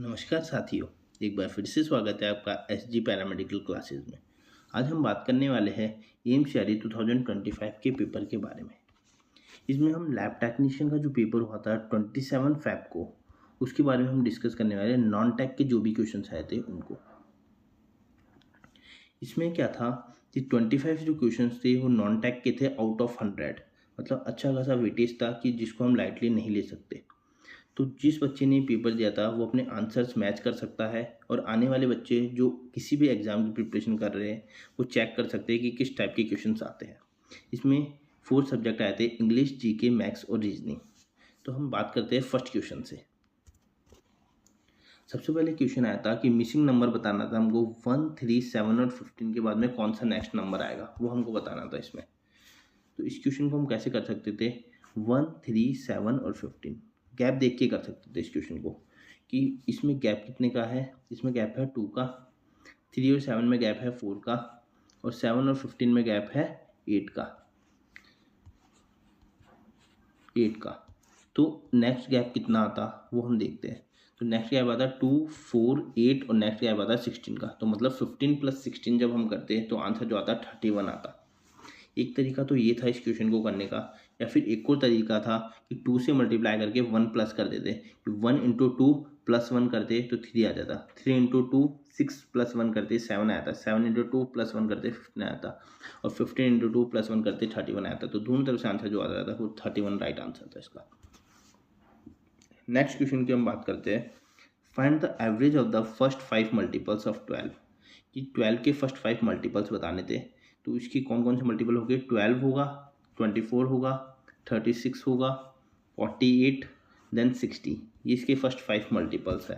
नमस्कार साथियों। एक बार फिर से स्वागत है आपका एसजी पैरामेडिकल क्लासेस में। आज हम बात करने वाले हैं एमसीआरई 2025 के पेपर के बारे में। इसमें हम लैब टेक्नीशियन का जो पेपर हुआ था 27 फैब को, उसके बारे में हम डिस्कस करने वाले हैं। नॉन टेक के जो भी क्वेश्चन आए थे उनको। इसमें क्या था कि 25 जो क्वेश्चन थे वो नॉन टेक के थे आउट ऑफ 100, मतलब अच्छा खासा वेटेज था कि जिसको हम लाइटली नहीं ले सकते। तो जिस बच्चे ने पेपर दिया था वो अपने आंसर्स मैच कर सकता है, और आने वाले बच्चे जो किसी भी एग्ज़ाम की प्रिपरेशन कर रहे हैं वो चेक कर सकते हैं कि किस टाइप के क्वेश्चंस आते हैं। इसमें 4 सब्जेक्ट आए थे: इंग्लिश, जीके, मैथ्स और रीजनिंग। तो हम बात करते हैं फर्स्ट क्वेश्चन से। सबसे पहले क्वेश्चन आया था कि मिसिंग नंबर बताना था हमको। 1, 3, 7 और 15 के बाद में कौन सा नेक्स्ट नंबर आएगा वो हमको बताना था इसमें। तो इस क्वेश्चन को हम कैसे कर सकते थे? 1, 3, 7 और 15 गैप देख के कर सकते थे इस क्वेश्चन को, कि इसमें गैप कितने का है। इसमें गैप है 2 का, 3 और 7 में गैप है 4 का, और 7 और 15 में गैप है 8 का। तो नेक्स्ट गैप कितना आता वो हम देखते हैं। तो नेक्स्ट गैप आता 2, 4, 8 और नेक्स्ट गैप आता 16 का। तो मतलब 15 + 16 जब हम करते हैं तो आंसर जो आता 31 आता। एक तरीका तो ये था इस क्वेश्चन को करने का, या फिर एक और तरीका था कि 2 से मल्टीप्लाई करके 1 प्लस कर देते, कि 1 × 2 + 1 करते तो 3 आ जाता, 3 × 2 6 + 1 करते 7 आया था, 7 × 2 + 1 करते 15 आया था, और 15 × 2 + 1 करते 31 आया था। तो दोनों तरफ से आंसर जो आ रहा था वो 31 राइट आंसर था इसका। नेक्स्ट क्वेश्चन की हम बात करते हैं। Find the average of the first 5 multiples of 12, कि 12 के फर्स्ट 5 मल्टीपल्स बताने थे। तो इसकी कौन कौन से मल्टीपल हो गए? 12 होगा, 24 होगा, 36 होगा, 48, देन 60। ये इसके फर्स्ट 5 मल्टीपल्स है।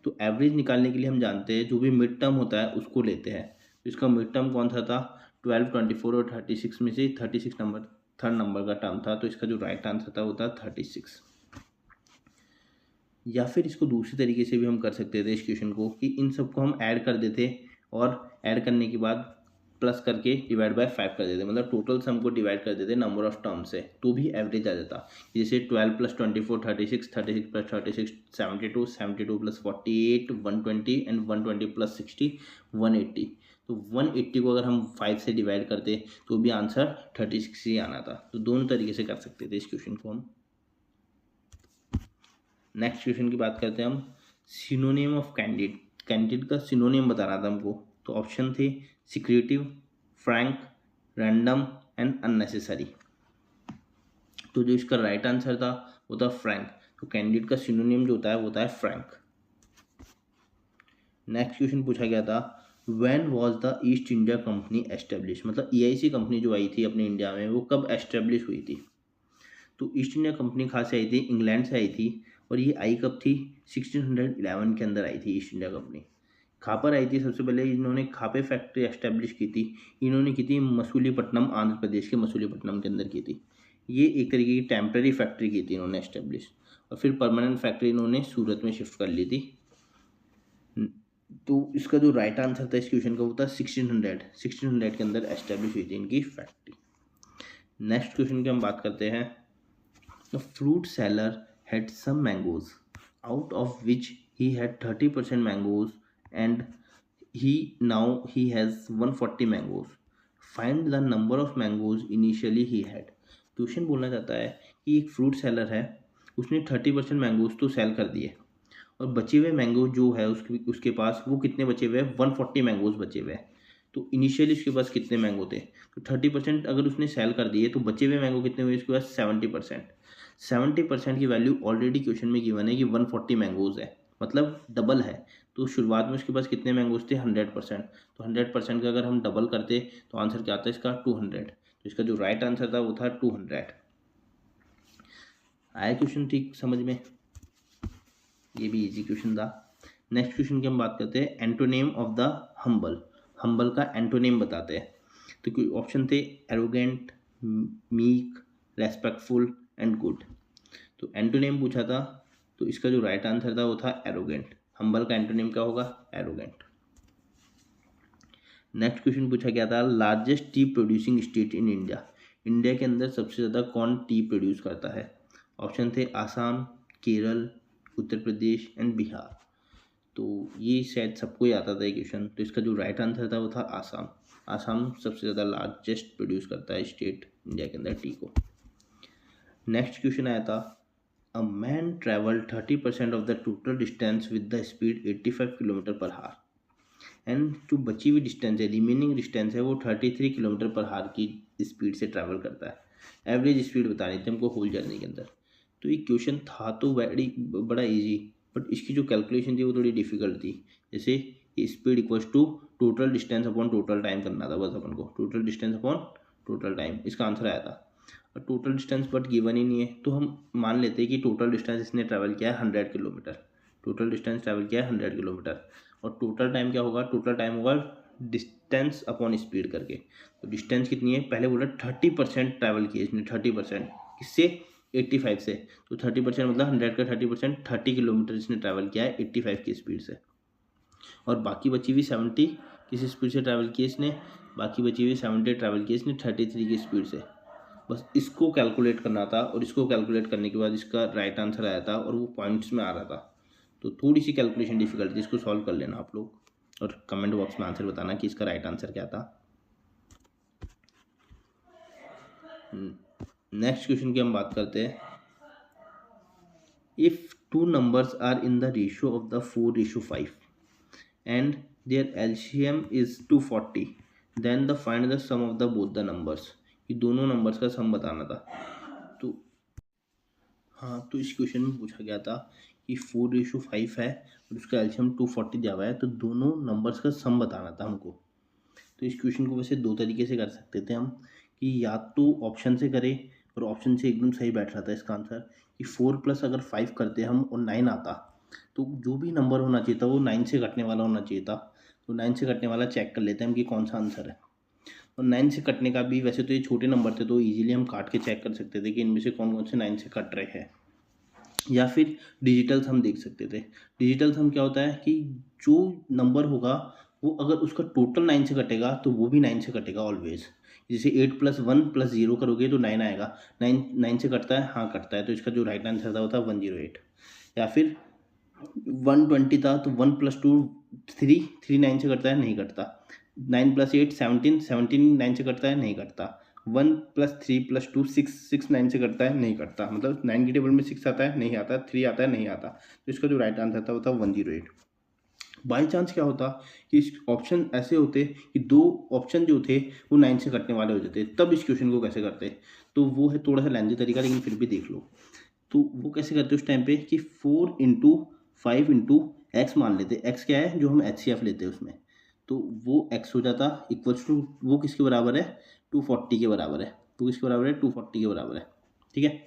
तो एवरेज निकालने के लिए हम जानते हैं जो भी मिड टर्म होता है उसको लेते हैं। तो इसका मिड टर्म कौन सा था? 12, 24 और 36 में से 36 नंबर थर्ड नंबर का टर्म था। तो इसका जो राइट आंसर था वो था 36। या फिर इसको दूसरी तरीके से भी हम कर सकते थे इस क्वेश्चन को, कि इन सबको हम ऐड कर देते और ऐड करने के बाद प्लस करके डिवाइड बाय 5 कर देते, मतलब टोटल सम को डिवाइड कर देते नंबर ऑफ टर्म से, तो भी एवरेज आ जाता। जैसे 12 + 24 36, 36 + 36 72, 72 + 48 120, एंड 120 + 60 180। तो 180 को अगर हम 5 से डिवाइड करते तो भी आंसर 36 ही आना था। तो दोनों तरीके से कर सकते थे इस क्वेश्चन को हम। नेक्स्ट क्वेश्चन की बात करते हैं हम। सिनोनिम ऑफ कैंडिड, कैंडिड का सिनोनिम बताना था हमको। तो ऑप्शन थे secretive, Frank, random and unnecessary. तो जो इसका राइट आंसर था वो था फ्रैंक। तो कैंडिड का सिनोनिम जो होता है वो होता है फ्रैंक। नेक्स्ट क्वेश्चन पूछा गया था, when was the east India company establish, मतलब ईआईसी कंपनी जो आई थी अपने इंडिया में वो कब एस्टेब्लिश हुई थी। तो ईस्ट इंडिया कंपनी कहाँ से आई थी? इंग्लैंड से आई थी। और ये आई कब थी? 1611 के अंदर आई थी ईस्ट इंडिया कंपनी। कहाँ पर आई थी? सबसे पहले इन्होंने खापे फैक्ट्री एस्टेब्लिश की थी। इन्होंने की थी मसूलीपट्टनम, आंध्र प्रदेश के मसूलीपट्टनम के अंदर की थी। ये एक तरीके की टेम्प्रेरी फैक्ट्री की थी इन्होंने एस्टेब्लिश, और फिर परमानेंट फैक्ट्री इन्होंने सूरत में शिफ्ट कर ली थी। तो इसका जो राइट आंसर था इस क्वेश्चन का वो था 1600 के अंदर एस्टेब्लिश हुई थी इनकी फैक्ट्री। नेक्स्ट क्वेश्चन की हम बात करते हैं। The fruit seller had some mangoes, out of which he had 30% mangoes, and he has 140 mangoes. Find the number of mangoes initially he had. Question बोलना चाहता है कि एक फ्रूट सेलर है, उसने 30% मैंगोज तो सेल कर दिए, और बचे हुए मैंगो जो है उसके पास वो कितने बचे हुए हैं? 140 मैंगोज बचे हुए हैं। तो इनिशियली उसके पास कितने मैंगो थे? तो 30% अगर उसने सेल कर दिए तो बचे हुए मैंगो कितने हुए? उसके पास 70%। 70% की वैल्यू ऑलरेडी क्वेश्चन में गिवन है कि 140 मैंगोज है, मतलब डबल है। तो शुरुआत में उसके पास कितने मैंगोज थे? 100%। तो 100% का अगर हम डबल करते तो आंसर क्या आता है इसका? 200। तो इसका जो राइट आंसर था वो था 200। आया क्वेश्चन ठीक समझ में? ये भी इजी क्वेश्चन था। नेक्स्ट क्वेश्चन की हम बात करते हैं, antonym of the humble. Humble का एंटोनेम बताते हैं। तो कोई ऑप्शन थे arrogant, meek, respectful and good. तो एंटोनेम पूछा था, तो इसका जो राइट आंसर था वो था एरोगेंट। हम्बल का एंटोनेम क्या होगा? एरोगेंट। नेक्स्ट क्वेश्चन पूछा गया था, largest T producing state in India. India के अंदर सबसे ज़्यादा कौन टी प्रोड्यूस करता है? ऑप्शन थे आसाम, केरल, उत्तर प्रदेश एंड बिहार। तो ये शायद सबको ही आता था ये क्वेश्चन। तो इसका जो राइट आंसर था वो था आसाम। आसाम सबसे ज़्यादा लार्जेस्ट प्रोड्यूस करता है स्टेट इंडिया के अंदर टी को। नेक्स्ट क्वेश्चन आया था a man travel 30% of the total distance with the speed 85 kilometre पर हार एंड जो बची हुई डिस्टेंस है, रिमेनिंग डिस्टेंस है, वो 33 किलोमीटर पर हार की स्पीड से ट्रैवल करता है। एवरेज स्पीड बतानी थी हमको होल जर्नी के अंदर। तो ये क्वेश्चन था तो बड़ा इजी, बट इसकी जो कैलकुलेशन थी वो थोड़ी डिफिकल्ट थी। जैसे speed equals to total distance upon total time करना था बस अपन को, total distance upon total time इसका आंसर आया था। और टोटल डिस्टेंस बट गिवन ही नहीं है, तो हम मान लेते हैं कि टोटल डिस्टेंस इसने ट्रैवल किया है 100 किलोमीटर। टोटल डिस्टेंस ट्रैवल किया है 100 किलोमीटर। और टोटल टाइम क्या होगा, टोटल टाइम होगा डिस्टेंस अपॉन स्पीड करके। तो डिस्टेंस कितनी है, पहले बोला 30% ट्रैवल किया इसने, 30% किससे, 85 से। तो 30% मतलब 100 का 30%, 30 किलोमीटर इसने ट्रैवल किया है 85 की स्पीड से। और बाकी बची हुई 70 किस स्पीड से ट्रैवल किया इसने, बाकी बची हुई 70 ट्रैवल किया इसने 33 की स्पीड से। बस इसको कैलकुलेट करना था, और इसको कैलकुलेट करने के बाद इसका राइट आंसर आया था, और वो पॉइंट्स में आ रहा था। तो थोड़ी सी कैलकुलेशन डिफिकल्ट थी, इसको सॉल्व कर लेना आप लोग, और कमेंट बॉक्स में आंसर बताना कि इसका राइट आंसर क्या था। नेक्स्ट क्वेश्चन की हम बात करते हैं। If two numbers are in the ratio of the 4:5 and their LCM is 240 then the find the sum of the both the numbers. ये दोनों नंबर्स का सम बताना था। तो हाँ, तो इस क्वेश्चन में पूछा गया था कि 4:5 है और उसका एलसीएम 240 दिया हुआ है, तो दोनों नंबर्स का सम बताना था हमको। तो इस क्वेश्चन को वैसे दो तरीके से कर सकते थे हम, कि या तो ऑप्शन से करें, और ऑप्शन से एकदम सही बैठ रहा था इसका आंसर, कि 4 प्लस अगर 5 करते हम और 9 आता, तो जो भी नंबर होना चाहिए था वो 9 से कटने वाला होना चाहिए था। तो 9 से कटने वाला चेक कर लेते हैं हम कि कौन सा आंसर है। और 9 से कटने का भी, वैसे तो ये छोटे नंबर थे तो ईजिली हम काट के चेक कर सकते थे कि इनमें से कौन कौन से 9 से कट रहे हैं। या फिर डिजिटल सम देख सकते थे। डिजिटल सम क्या होता है कि जो नंबर होगा वो अगर उसका टोटल 9 से कटेगा तो वो भी 9 से कटेगा ऑलवेज। जैसे 8 + 1 + 0 करोगे तो 9 आएगा। 9 से कटता है, हाँ कटता है, तो इसका जो राइट आंसर था वो था 108। या फिर 120 था तो 1 + 2 3, 3 9 से कटता है, नहीं कटता। 9 + 8 17, 17 9 से कटता है, नहीं कटता। 1 + 3 + 2 6, 6 9 से कटता है, नहीं कटता। मतलब 9 की टेबल में 6 आता है, नहीं आता, 3 आता है, नहीं आता। तो इसका जो राइट आंसर था वो था 108। बाई चांस क्या होता कि इस ऑप्शन ऐसे होते कि दो ऑप्शन जो थे वो 9 से कटने वाले हो जाते, तब इस क्वेश्चन को कैसे करते। तो वो है थोड़ा सा लेंथी तरीका, लेकिन फिर भी देख लो। तो वो कैसे करते उस टाइम पे कि 4 × 5 × x मान लेते। x क्या है, जो हम HCF लेते हैं उसमें, तो वो x हो जाता इक्वल्स टू, वो किसके बराबर है, 240 के बराबर है। तो किसके बराबर है, 240 के बराबर है। ठीक है,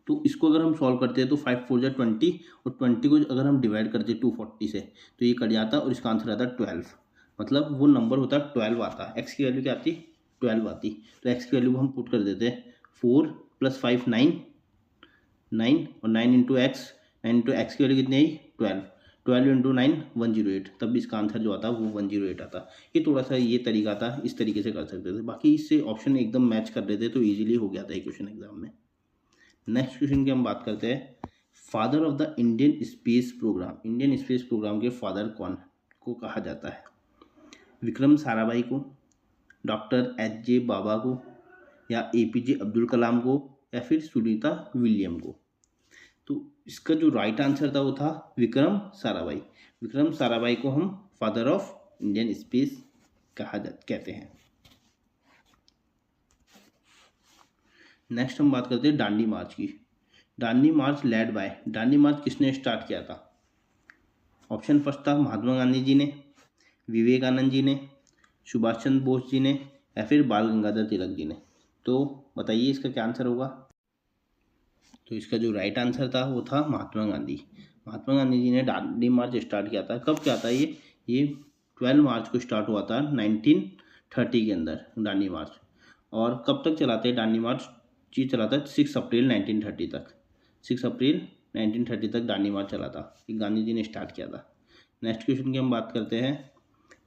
तो इसको अगर हम सॉल्व करते हैं तो 5 4 = 20, और 20 को अगर हम डिवाइड करते 240 से तो ये कट जाता, और इसका आंसर आता 12। मतलब वो नंबर होता 12 आता। x की वैल्यू क्या आती, 12 आती। तो x की वैल्यू हम पुट कर देते हैं, 4 + 5 9, 9 और 9 × x, 9 × x की वैल्यू कितनी आई, 12, 12 × 9 108। तब इसका आंसर जो आता वो 108 आता। ये थोड़ा सा ये तरीका था, इस तरीके से कर सकते थे। बाकी इससे ऑप्शन एकदम मैच कर रहे थे तो ईजिली हो गया था ये क्वेश्चन एग्जाम में। नेक्स्ट क्वेश्चन की हम बात करते हैं। Father of the Indian space program, Indian space program के फादर कौन को कहा जाता है। विक्रम साराभाई को, डॉक्टर H.J. बाबा को, या APJ अब्दुल कलाम को, या फिर सुनीता विलियम को। तो इसका जो राइट आंसर था वो था विक्रम साराभाई। विक्रम साराभाई को हम फादर ऑफ इंडियन स्पेस कहते हैं। नेक्स्ट हम बात करते हैं दांडी मार्च की। दांडी मार्च लेड बाय, दांडी मार्च किसने स्टार्ट किया था। ऑप्शन फर्स्ट था महात्मा गांधी जी ने, विवेकानंद जी ने, सुभाष चंद्र बोस जी ने, या फिर बाल गंगाधर तिलक जी ने। तो बताइए इसका क्या आंसर होगा। तो इसका जो राइट आंसर था वो था महात्मा गांधी। महात्मा गांधी जी ने दांडी मार्च स्टार्ट किया था। कब क्या था ये 12 मार्च को स्टार्ट हुआ था 1930 के अंदर दांडी मार्च। और कब तक चलाते दांडी मार्च, जी चला था 6 अप्रैल 1930 तक। 6 अप्रैल 1930 तक दांडी मार्च चला था, ये गांधी जी ने स्टार्ट किया था। नेक्स्ट क्वेश्चन की हम बात करते हैं।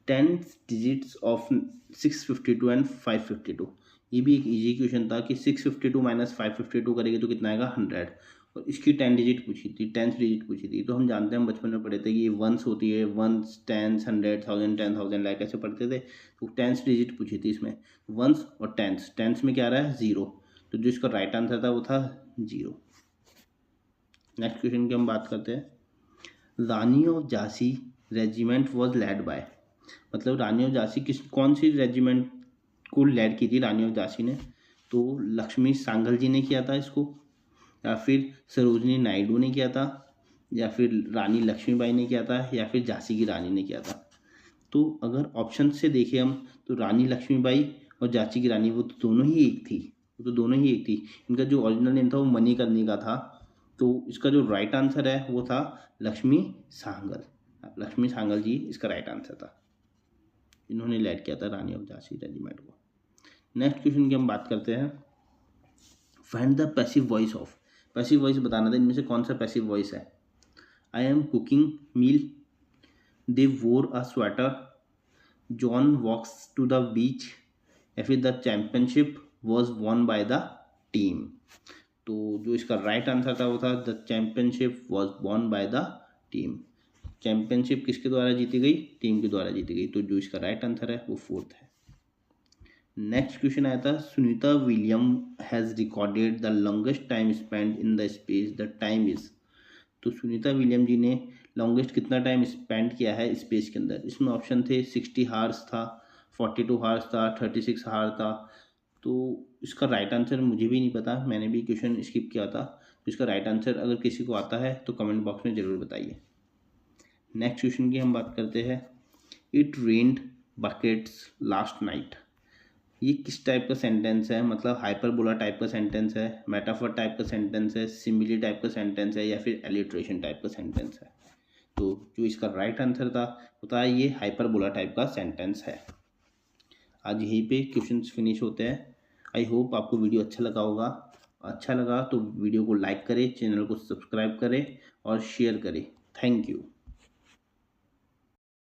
10 डिजिट्स ऑफ 652 एंड 552। ये भी एक इजी क्वेश्चन था कि 652 - 552 करेंगे तो कितना आएगा 100, और इसकी 10 डिजिट पूछी थी, 10th डिजिट पूछी थी। तो हम जानते हैं, हम बचपन में पढ़े थे कि ये वंस होती है, वंस, टेंस, 100,000, 10,000, लाइक ऐसे पढ़ते थे। तो 10th डिजिट पूछी थी इसमें, वंस और टेंस। टेंस में क्या आ रहा है, 0, तो जो इसका राइट आंसर था वो था 0। नेक्स्ट क्वेश्चन की हम बात करते हैं। Rani of Jhansi regiment was led by, मतलब रानी ऑफ झांसी कौन सी रेजिमेंट को लेड की थी रानी ऑफ झांसी ने? तो लक्ष्मी सांगल जी ने किया था इसको, या फिर सरोजनी नायडू ने किया था, या फिर रानी लक्ष्मीबाई ने किया था, या फिर झांसी की रानी ने किया था। तो अगर ऑप्शन से देखें हम, तो रानी लक्ष्मीबाई और झांसी की रानी वो तो दोनों ही एक थी, वो तो दोनों ही एक थी। इनका जो ओरिजिनल नेम था वो मणिकर्णिका था। तो इसका जो राइट आंसर है वो था लक्ष्मी सांगल। लक्ष्मी सांगल जी इसका राइट आंसर था, इन्होंने लीड किया था रानी ऑफ झांसी रेजिमेंट को। नेक्स्ट क्वेश्चन की हम बात करते हैं। Find the passive voice of, passive voice बताना था, इनमें से कौन सा पैसिव वॉइस है? I am cooking meal, they wore a sweater, John walks to the beach, या फिर the championship was won by the team. तो जो इसका राइट आंसर था वो था the championship was won by the team. Championship किसके द्वारा जीती गई? टीम के द्वारा जीती गई। तो जो इसका राइट आंसर है वो 4th है। नेक्स्ट क्वेश्चन आया था, Sunita William has recorded the longest time spend in the space, the time is. तो सुनीता विलियम जी ने लॉन्गेस्ट कितना टाइम स्पेंड किया है स्पेस के अंदर? इसमें ऑप्शन थे 60 हार्स था, 42 हार्स था, 36 हार था। तो इसका राइट आंसर मुझे भी नहीं पता, मैंने भी क्वेश्चन स्किप किया था। तो इसका राइट आंसर अगर किसी को आता है तो कमेंट बॉक्स में ज़रूर बताइए। नेक्स्ट क्वेश्चन की हम बात करते हैं। It rained buckets last night, ये किस टाइप का सेंटेंस है? मतलब हाइपरबोला टाइप का सेंटेंस है, मेटाफर टाइप का सेंटेंस है, सिमिली टाइप का सेंटेंस है, या फिर एलिट्रेशन टाइप का सेंटेंस है? तो जो इसका राइट आंसर था वो था ये हाइपरबोला टाइप का सेंटेंस है। आज यहीं पे क्वेश्चंस फिनिश होते हैं। आई होप आपको वीडियो अच्छा लगा होगा। अच्छा लगा तो वीडियो को लाइक करें, चैनल को सब्सक्राइब करें और शेयर करें। Thank you.